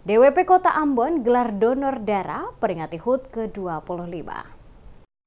DWP Kota Ambon gelar donor darah peringati HUT ke-25.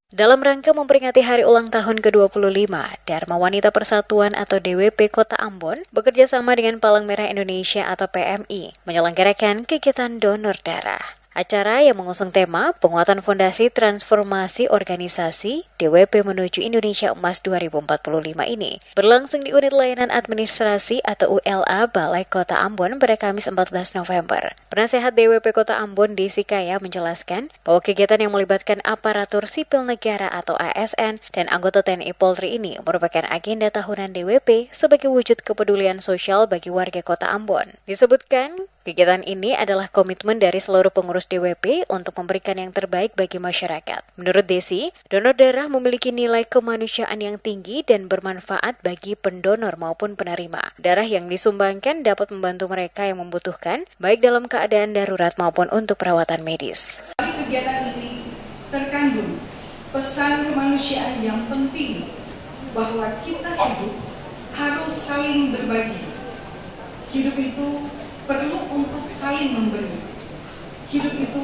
Dalam rangka memperingati hari ulang tahun ke-25, Dharma Wanita Persatuan atau DWP Kota Ambon bekerja sama dengan Palang Merah Indonesia atau PMI menyelenggarakan kegiatan donor darah. Acara yang mengusung tema penguatan fondasi transformasi organisasi DWP menuju Indonesia Emas 2045 ini berlangsung di Unit Layanan Administrasi atau ULA Balai Kota Ambon pada Kamis 14 November. Penasehat DWP Kota Ambon Desi Kaya menjelaskan bahwa kegiatan yang melibatkan aparatur sipil negara atau ASN dan anggota TNI Polri ini merupakan agenda tahunan DWP sebagai wujud kepedulian sosial bagi warga Kota Ambon. Disebutkan, kegiatan ini adalah komitmen dari seluruh pengurus DWP untuk memberikan yang terbaik bagi masyarakat. Menurut Desi, donor darah memiliki nilai kemanusiaan yang tinggi dan bermanfaat bagi pendonor maupun penerima. Darah yang disumbangkan dapat membantu mereka yang membutuhkan, baik dalam keadaan darurat maupun untuk perawatan medis. Kegiatan ini terkandung pesan kemanusiaan yang penting bahwa kita hidup harus saling berbagi. Hidup itu perlu untuk saling memberi. Hidup itu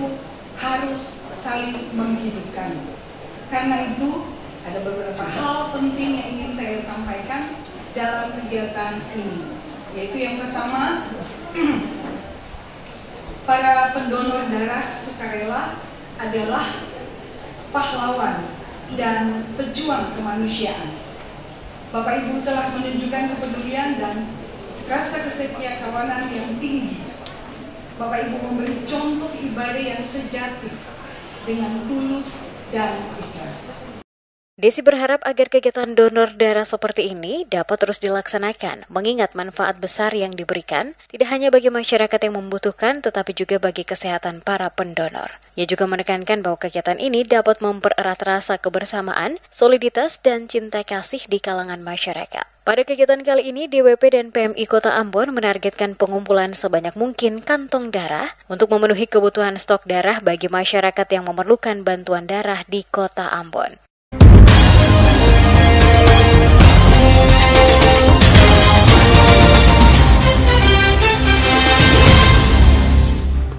harus saling menghidupkan. Karena itu, ada beberapa hal penting yang ingin saya sampaikan dalam kegiatan ini. Yaitu yang pertama, para pendonor darah sukarela adalah pahlawan dan pejuang kemanusiaan. Bapak Ibu telah menunjukkan kepedulian dan rasa kesetiaan kawanan yang tinggi. Bapak Ibu memberi contoh ibadah yang sejati dengan tulus dan ikhlas. Desi berharap agar kegiatan donor darah seperti ini dapat terus dilaksanakan, mengingat manfaat besar yang diberikan tidak hanya bagi masyarakat yang membutuhkan, tetapi juga bagi kesehatan para pendonor. Ia juga menekankan bahwa kegiatan ini dapat mempererat rasa kebersamaan, soliditas, dan cinta kasih di kalangan masyarakat. Pada kegiatan kali ini, DWP dan PMI Kota Ambon menargetkan pengumpulan sebanyak mungkin kantong darah untuk memenuhi kebutuhan stok darah bagi masyarakat yang memerlukan bantuan darah di Kota Ambon.